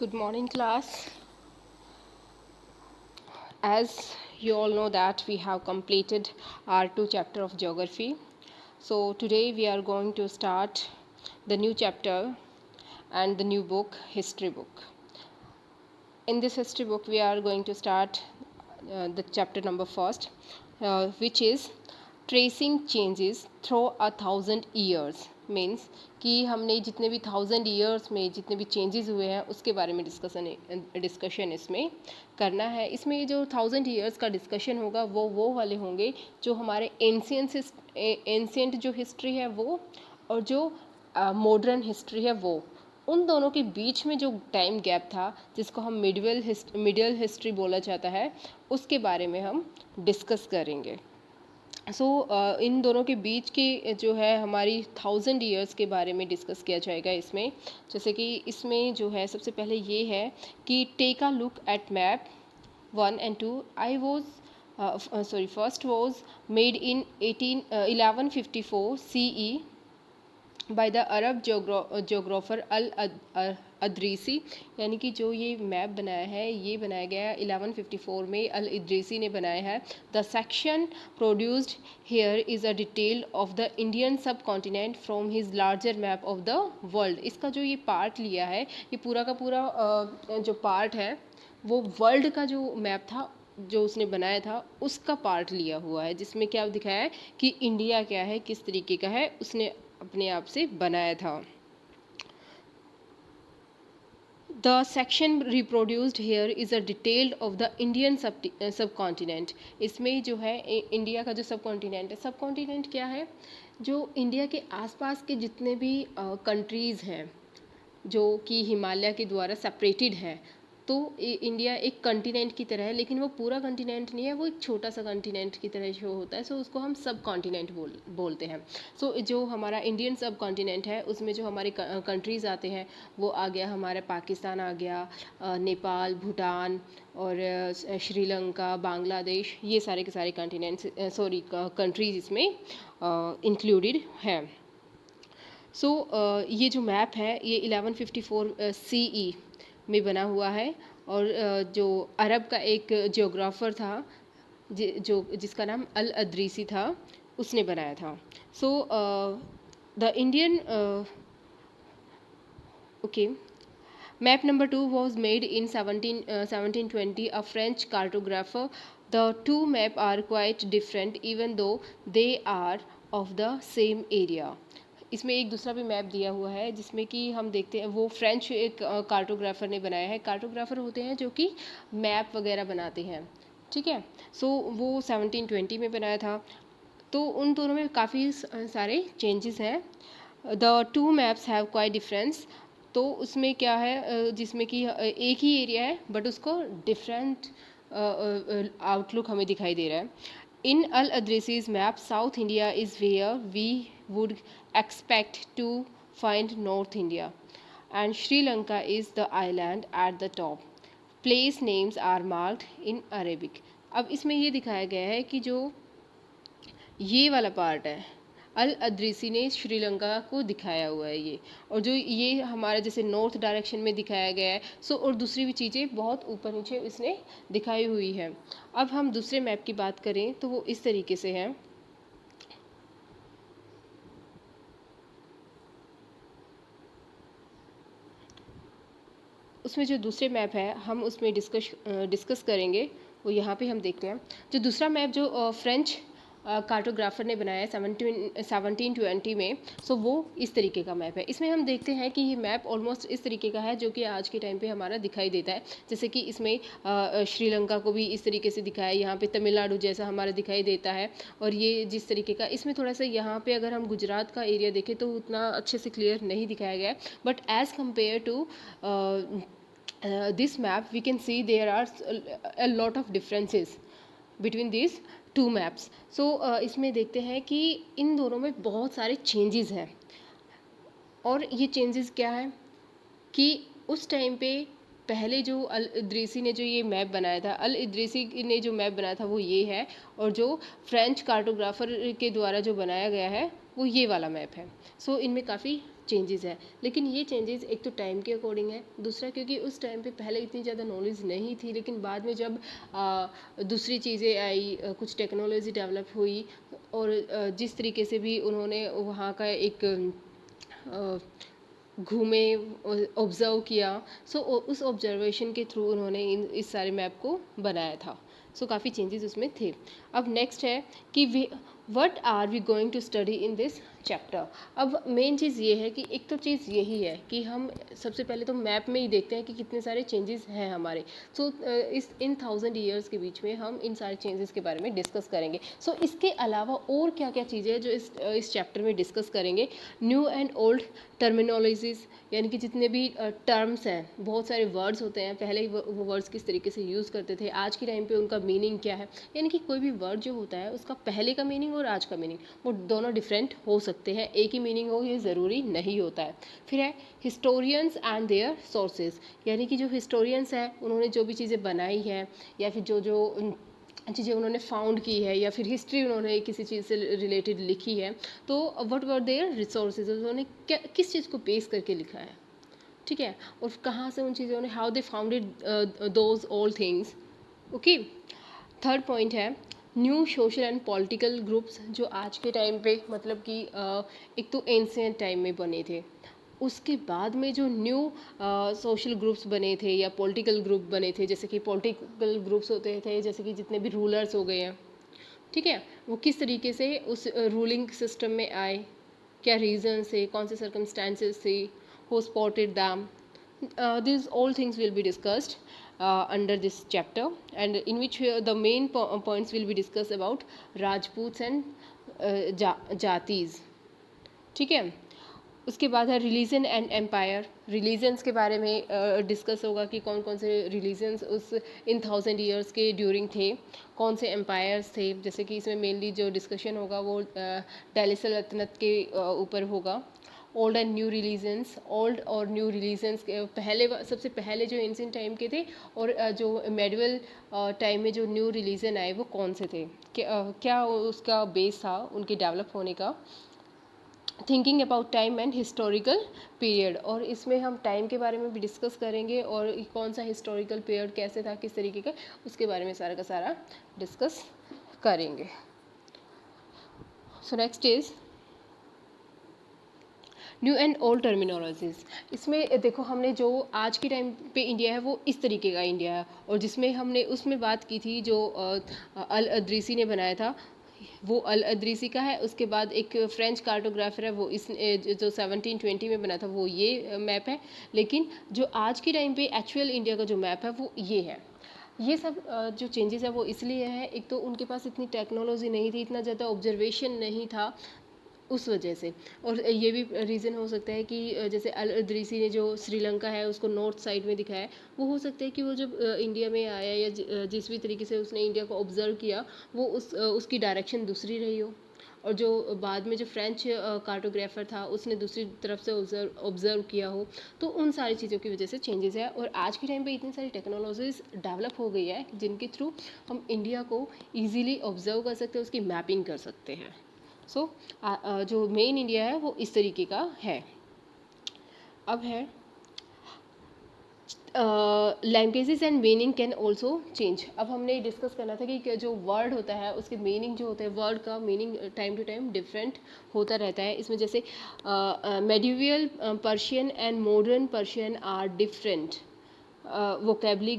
Good morning, class. As you all know that we have completed our 2 chapter of geography. So today we are going to start the new chapter and the new book, history book. In this history book we are going to start the chapter number first, which is tracing changes through 1000 years. Means कि हमने जितने भी 1000 years में जितने भी changes हुए हैं उसके बारे में डिस्कशन इसमें करना है. इसमें जो 1000 ईयर्स का डिस्कशन होगा वो वाले होंगे जो हमारे एंशियंट जो हिस्ट्री है वो, और जो मॉडर्न हिस्ट्री है वो. उन दोनों के बीच में जो टाइम गैप था जिसको हम मिडियल हिस्ट्री बोला जाता है उसके बारे में हम डिस्कस करेंगे. इन दोनों के बीच की जो है हमारी 1000 ईयर्स के बारे में डिस्कस किया जाएगा इसमें. जैसे कि इसमें जो है सबसे पहले ये है कि take a look at map 1 and 2. First was made in 1154 CE by the Arab geographer अल-अदरीसी. यानी कि जो ये मैप बनाया है ये बनाया गया है 1154 में अल-अदरीसी ने बनाया है. The section produced here is a detail of the Indian subcontinent from his larger map of the world. इसका जो ये पार्ट लिया है ये पूरा का पूरा जो पार्ट है वो वर्ल्ड का जो मैप था जो उसने बनाया था उसका पार्ट लिया हुआ है, जिसमें क्या दिखाया है कि इंडिया क्या है, किस तरीके का है, उसने अपने आप से बनाया था. The section reproduced hair is a detailed of the Indian सब कॉन्टिनेंट. इसमें जो है इंडिया का जो सब कॉन्टिनेंट है, सब कॉन्टिनेंट क्या है, जो इंडिया के आसपास के जितने भी कंट्रीज़ हैं जो कि हिमालय के द्वारा सेपरेटेड है. तो इंडिया एक कंटिनेंट की तरह है, लेकिन वो पूरा कंटिनेंट नहीं है, वो एक छोटा सा कंटिनेंट की तरह शो होता है. उसको हम सब कॉन्टिनेंट बोलते हैं. जो हमारा इंडियन सब कॉन्टिनेंट है उसमें जो हमारे कंट्रीज़ आते हैं वो आ गया हमारा पाकिस्तान आ गया, नेपाल, भूटान और श्रीलंका, बांग्लादेश, ये सारे के सारे कंट्रीज़ इसमें इंक्लूडेड हैं. ये जो मैप है ये 1154 CE में बना हुआ है, और जो अरब का एक जियोग्राफर था जिसका नाम अल-अदरीसी था उसने बनाया था. The Indian map number 2 was made in 1720 a French cartographer. The two maps are quite different even though they are of the same area. इसमें एक दूसरा भी मैप दिया हुआ है जिसमें कि हम देखते हैं वो फ्रेंच एक कार्टोग्राफर ने बनाया है. कार्टोग्राफर होते हैं जो कि मैप वगैरह बनाते हैं, ठीक है. वो 1720 में बनाया था. तो उन दोनों में काफ़ी सारे चेंजेस हैं. The two maps have quite difference. तो उसमें क्या है जिसमें कि एक ही एरिया है बट उसको डिफरेंट आउटलुक हमें दिखाई दे रहा है. In Al-Adrisi's map, South India is where we would expect to find North India, and Sri Lanka is the island at the top. Place names are marked in Arabic. अब इसमें ये दिखाया गया है कि जो ये वाला पार्ट है अल-अदरीसी ने श्रीलंका को दिखाया हुआ है ये, और जो ये हमारा जैसे नॉर्थ डायरेक्शन में दिखाया गया है. और दूसरी भी चीज़ें बहुत ऊपर नीचे इसने दिखाई हुई है. अब हम दूसरे मैप की बात करें तो वो इस तरीके से है. उसमें जो दूसरे मैप है हम उसमें डिस्कस करेंगे. वो यहाँ पे हम देखते हैं जो दूसरा मैप जो फ्रेंच कार्टोग्राफर ने बनाया है 1720 में. वो इस तरीके का मैप है. इसमें हम देखते हैं कि ये मैप ऑलमोस्ट इस तरीके का है जो कि आज के टाइम पे हमारा दिखाई देता है. जैसे कि इसमें श्रीलंका को भी इस तरीके से दिखाया है, यहाँ पे तमिलनाडु जैसा हमारा दिखाई देता है. और ये जिस तरीके का इसमें थोड़ा सा यहाँ पे अगर हम गुजरात का एरिया देखें तो उतना अच्छे से क्लियर नहीं दिखाया गया है. But as compare to this map we can see there are a lot of differences between these two maps. इसमें देखते हैं कि इन दोनों में बहुत सारे चेंजेस हैं. और ये चेंजेस क्या है कि उस टाइम पे पहले जो अल-इदरीसी ने जो ये मैप बनाया था, अल-इदरीसी ने जो मैप बनाया था वो ये है, और जो फ्रेंच कार्टोग्राफर के द्वारा जो बनाया गया है वो ये वाला मैप है. इनमें काफ़ी चेंजेस है। लेकिन ये चेंजेस एक तो टाइम के अकॉर्डिंग है, दूसरा क्योंकि उस टाइम पे पहले इतनी ज़्यादा नॉलेज नहीं थी, लेकिन बाद में जब दूसरी चीज़ें आई, कुछ टेक्नोलॉजी डेवलप हुई, और जिस तरीके से भी उन्होंने वहाँ का एक घूमे, ऑब्ज़र्व किया, सो उस ऑब्जर्वेशन के थ्रू उन्होंने इस सारे मैप को बनाया था। सो काफ़ी चेंजेस उसमें थे। अब नेक्स्ट है कि what are we going to study in this chapter. अब मेन चीज़ ये है कि एक तो चीज़ यही है कि हम सबसे पहले तो मैप में ही देखते हैं कि कितने सारे चेंजेस हैं हमारे। सो इस इन 1000 ईयर्स के बीच में हम इन सारे चेंजेस के बारे में डिस्कस करेंगे। सो इसके अलावा और क्या क्या चीज़ें हैं जो इस चैप्टर में डिस्कस करेंगे। न्यू एंड ओल्ड टर्मिनोलॉजीज, यानी कि जितने भी टर्म्स हैं, बहुत सारे वर्ड्स होते हैं, पहले वो वर्ड्स किस तरीके से यूज़ करते थे, आज के टाइम पे उनका मीनिंग क्या है। यानी कि कोई भी वर्ड जो होता है उसका पहले का मीनिंग और आज का मीनिंग वो दोनों डिफरेंट हो सकते हैं, एक ही मीनिंग हो ये ज़रूरी नहीं होता है। फिर है हिस्टोरियंस एंड देयर सोर्सेज, यानी कि जो हिस्टोरियंस हैं उन्होंने जो भी चीज़ें बनाई हैं या फिर जो जो चीज़ें उन्होंने फाउंड की है या फिर हिस्ट्री उन्होंने किसी चीज़ से रिलेटेड लिखी है, तो व्हाट वर देयर रिसोर्सेज, उन्होंने क्या किस चीज़ को बेस करके लिखा है, ठीक है, और कहाँ से उन चीज़ों ने, how they founded those all things. Okay. Third point है new social and political groups, जो आज के टाइम पे मतलब कि एक तो एंशिएंट टाइम में बने थे, उसके बाद में जो न्यू सोशल ग्रुप्स बने थे या पॉलिटिकल ग्रुप बने थे, जैसे कि पॉलिटिकल ग्रुप्स होते थे जैसे कि जितने भी रूलर्स हो गए हैं, ठीक है, वो किस तरीके से उस रूलिंग सिस्टम में आए, क्या रीजन से, कौन से सर्कमस्टांसेस से, who spotted them, these all things will be discussed under this chapter, and in which the main points will be discussed about Rajputs and जातीज, ठीक है। उसके बाद है रिलीजन एंड एम्पायर, रिलीजन्स के बारे में डिस्कस होगा कि कौन कौन से रिलीजन्स उस इन 1000 ईयर्स के ड्यूरिंग थे, कौन से एम्पायर्स थे, जैसे कि इसमें मेनली जो डिस्कशन होगा वो दिल्ली सल्तनत के ऊपर होगा। Old and new religions, old और न्यू रिलीजन्स पहले सबसे पहले जो एंशिएंट टाइम के थे और जो मेडिवल टाइम में जो न्यू रिलीजन आए वो कौन से थे, क्या उसका बेस था उनके डेवलप होने का। Thinking about time and historical period, और इसमें हम टाइम के बारे में भी डिस्कस करेंगे और कौन सा हिस्टोरिकल पीरियड कैसे था, किस तरीके का, उसके बारे में सारा का सारा डिस्कस करेंगे। So next is new and old terminologies. इसमें देखो हमने जो आज के टाइम पे इंडिया है वो इस तरीके का इंडिया है, और जिसमें हमने उसमें बात की थी जो अल अदरीसी ने बनाया था वो अल अदरीसी का है। उसके बाद एक फ्रेंच कार्टोग्राफर है वो इस जो 1720 में बना था वो ये मैप है। लेकिन जो आज के टाइम पे एक्चुअल इंडिया का जो मैप है वो ये है। ये सब जो चेंजेस है वो इसलिए है, एक तो उनके पास इतनी टेक्नोलॉजी नहीं थी, इतना ज़्यादा ऑब्जर्वेशन नहीं था उस वजह से, और ये भी रीज़न हो सकता है कि जैसे अल अदरीसी ने जो श्रीलंका है उसको नॉर्थ साइड में दिखाया है, वो हो सकता है कि वो जब इंडिया में आया या जिस भी तरीके से उसने इंडिया को ऑब्जर्व किया वो उसकी डायरेक्शन दूसरी रही हो, और जो बाद में जो फ्रेंच कार्टोग्राफर था उसने दूसरी तरफ से ऑब्जर्व किया हो, तो उन सारी चीज़ों की वजह से चेंजेस है। और आज के टाइम पे इतनी सारी टेक्नोलॉजीज डेवलप हो गई है जिनके थ्रू हम इंडिया को ईजिली ऑब्जर्व कर सकते हैं, उसकी मैपिंग कर सकते हैं। सो जो मेन इंडिया है वो इस तरीके का है। अब है languages and meaning can also change. अब हमने डिस्कस करना था कि जो वर्ड होता है उसके मीनिंग जो होते हैं, वर्ड का meaning time to time different होता रहता है। इसमें जैसे medieval Persian and modern Persian are different vocabulary